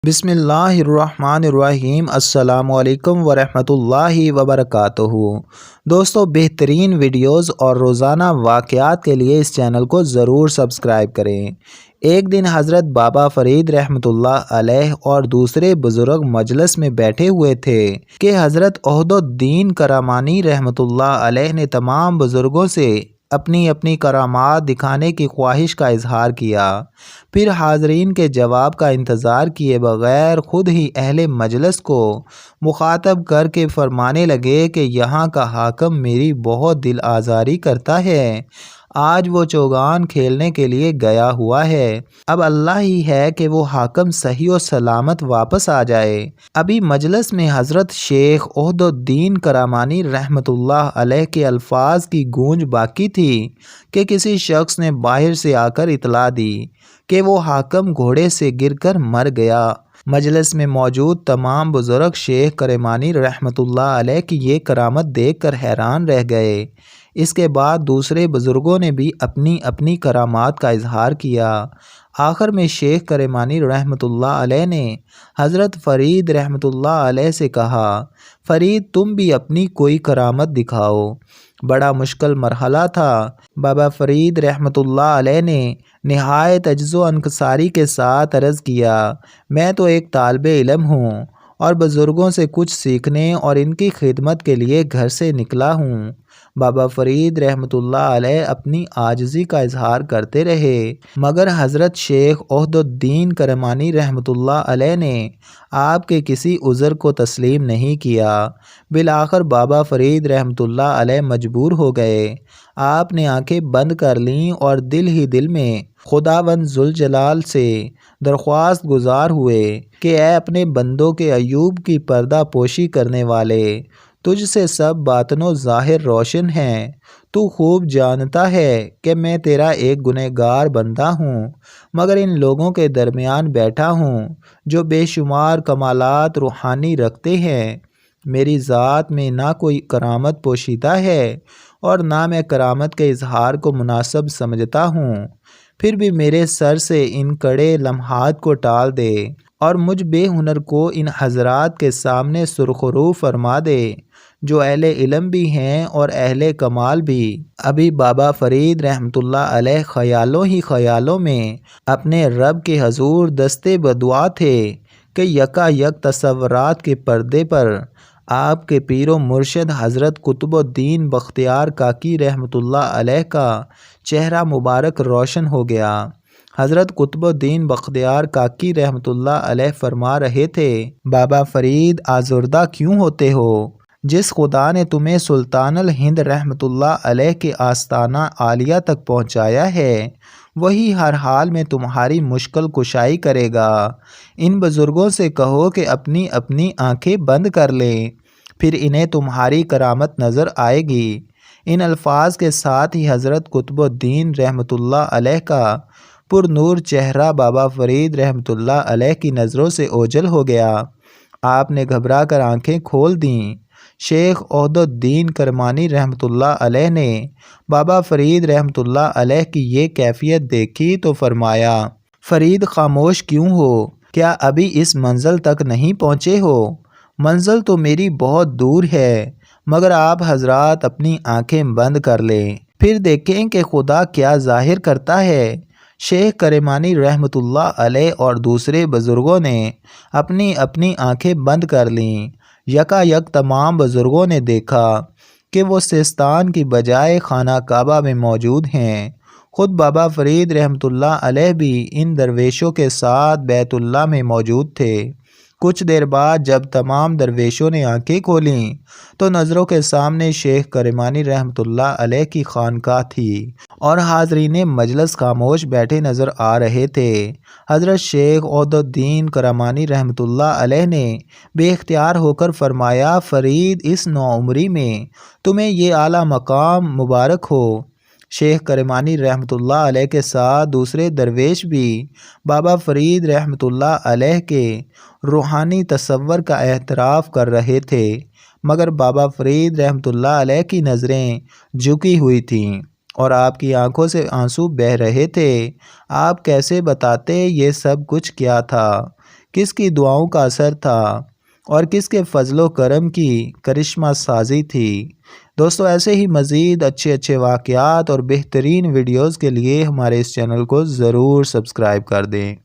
بسم اللہ الرحمن الرحیم۔ السلام علیکم ورحمۃ اللہ وبرکاتہ۔ دوستو، بہترین ویڈیوز اور روزانہ واقعات کے لیے اس چینل کو ضرور سبسکرائب کریں۔ ایک دن حضرت بابا فرید رحمۃ اللہ علیہ اور دوسرے بزرگ مجلس میں بیٹھے ہوئے تھے کہ حضرت عہد الدین کرامانی رحمۃ اللہ علیہ نے تمام بزرگوں سے اپنی اپنی کرامات دکھانے کی خواہش کا اظہار کیا۔ پھر حاضرین کے جواب کا انتظار کیے بغیر خود ہی اہل مجلس کو مخاطب کر کے فرمانے لگے کہ یہاں کا حاکم میری بہت دل آزاری کرتا ہے۔ آج وہ چوگان کھیلنے کے لیے گیا ہوا ہے۔ اب اللہ ہی ہے کہ وہ حاکم صحیح و سلامت واپس آ جائے۔ ابھی مجلس میں حضرت شیخ عہد الدین کرامانی رحمۃ اللہ علیہ کے الفاظ کی گونج باقی تھی کہ کسی شخص نے باہر سے آ کر اطلاع دی کہ وہ حاکم گھوڑے سے گر کر مر گیا۔ مجلس میں موجود تمام بزرگ شیخ کرامانی رحمۃ اللہ علیہ کی یہ کرامت دیکھ کر حیران رہ گئے۔ اس کے بعد دوسرے بزرگوں نے بھی اپنی اپنی کرامات کا اظہار کیا۔ آخر میں شیخ کرامانی رحمۃ اللہ علیہ نے حضرت فرید رحمۃ اللہ علیہ سے کہا، فرید تم بھی اپنی کوئی کرامت دکھاؤ۔ بڑا مشکل مرحلہ تھا۔ بابا فرید رحمۃ اللہ علیہ نے نہایت عجز و انکساری کے ساتھ عرض کیا، میں تو ایک طالب علم ہوں اور بزرگوں سے کچھ سیکھنے اور ان کی خدمت کے لیے گھر سے نکلا ہوں۔ بابا فرید رحمۃ اللہ علیہ اپنی عاجزی کا اظہار کرتے رہے، مگر حضرت شیخ عہد الدین کرامانی رحمۃ اللہ علیہ نے آپ کے کسی عذر کو تسلیم نہیں کیا۔ بالآخر بابا فرید رحمۃ اللہ علیہ مجبور ہو گئے۔ آپ نے آنکھیں بند کر لیں اور دل ہی دل میں خداوند ذوالجلال سے درخواست گزار ہوئے کہ اے اپنے بندوں کے عیوب کی پردہ پوشی کرنے والے، تجھ سے سب باطن و ظاہر روشن ہیں۔ تو خوب جانتا ہے کہ میں تیرا ایک گنہگار بندہ ہوں، مگر ان لوگوں کے درمیان بیٹھا ہوں جو بے شمار کمالات روحانی رکھتے ہیں۔ میری ذات میں نہ کوئی کرامت پوشیدہ ہے اور نہ میں کرامت کے اظہار کو مناسب سمجھتا ہوں، پھر بھی میرے سر سے ان کڑے لمحات کو ٹال دے اور مجھ بے ہنر کو ان حضرات کے سامنے سرخرو فرما دے جو اہل علم بھی ہیں اور اہل کمال بھی۔ ابھی بابا فرید رحمۃ اللہ علیہ خیالوں ہی خیالوں میں اپنے رب کے حضور دستے بدعا تھے کہ یکا یک تصورات کے پردے پر آپ کے پیر و مرشد حضرت قطب الدین بختیار کاکی رحمۃ اللہ علیہ کا چہرہ مبارک روشن ہو گیا۔ حضرت قطب الدین بختیار کاکی رحمۃ اللہ علیہ فرما رہے تھے، بابا فرید آزردہ کیوں ہوتے ہو؟ جس خدا نے تمہیں سلطان الہند رحمۃ اللہ علیہ کے آستانہ عالیہ تک پہنچایا ہے، وہی ہر حال میں تمہاری مشکل کشائی کرے گا۔ ان بزرگوں سے کہو کہ اپنی اپنی آنکھیں بند کر لیں، پھر انہیں تمہاری کرامت نظر آئے گی۔ ان الفاظ کے ساتھ ہی حضرت قطب الدین رحمۃ اللہ علیہ کا پر نور چہرہ بابا فرید رحمۃ اللہ علیہ کی نظروں سے اوجھل ہو گیا۔ آپ نے گھبرا کر آنکھیں کھول دیں۔ شیخ عہد الدین کرامانی رحمۃ اللہ علیہ نے بابا فرید رحمۃ اللہ علیہ کی یہ کیفیت دیکھی تو فرمایا، فرید خاموش کیوں ہو؟ کیا ابھی اس منزل تک نہیں پہنچے ہو؟ منزل تو میری بہت دور ہے، مگر آپ حضرات اپنی آنکھیں بند کر لیں، پھر دیکھیں کہ خدا کیا ظاہر کرتا ہے۔ شیخ کرامانی رحمۃ اللہ علیہ اور دوسرے بزرگوں نے اپنی اپنی آنکھیں بند کر لیں۔ یکا یک تمام بزرگوں نے دیکھا کہ وہ سیستان کی بجائے خانہ کعبہ میں موجود ہیں۔ خود بابا فرید رحمۃ اللہ علیہ بھی ان درویشوں کے ساتھ بیت اللہ میں موجود تھے۔ کچھ دیر بعد جب تمام درویشوں نے آنکھیں کھولیں تو نظروں کے سامنے شیخ کرامانی رحمۃ اللہ علیہ کی خانقاہ تھی اور حاضرین مجلس خاموش بیٹھے نظر آ رہے تھے۔ حضرت شیخ عہد الدین کرامانی رحمۃ اللہ علیہ نے بے اختیار ہو کر فرمایا، فرید اس نوعمری میں تمہیں یہ اعلیٰ مقام مبارک ہو۔ شیخ کرامانی رحمۃ اللہ علیہ کے ساتھ دوسرے درویش بھی بابا فرید رحمۃ اللہ علیہ کے روحانی تصور کا اعتراف کر رہے تھے، مگر بابا فرید رحمۃ اللہ علیہ کی نظریں جھکی ہوئی تھیں اور آپ کی آنکھوں سے آنسو بہہ رہے تھے۔ آپ کیسے بتاتے یہ سب کچھ کیا تھا؟ کس کی دعاؤں کا اثر تھا اور کس کے فضل و کرم کی کرشمہ سازی تھی۔ دوستو ایسے ہی مزید اچھے واقعات اور بہترین ویڈیوز کے لیے ہمارے اس چینل کو ضرور سبسکرائب کر دیں۔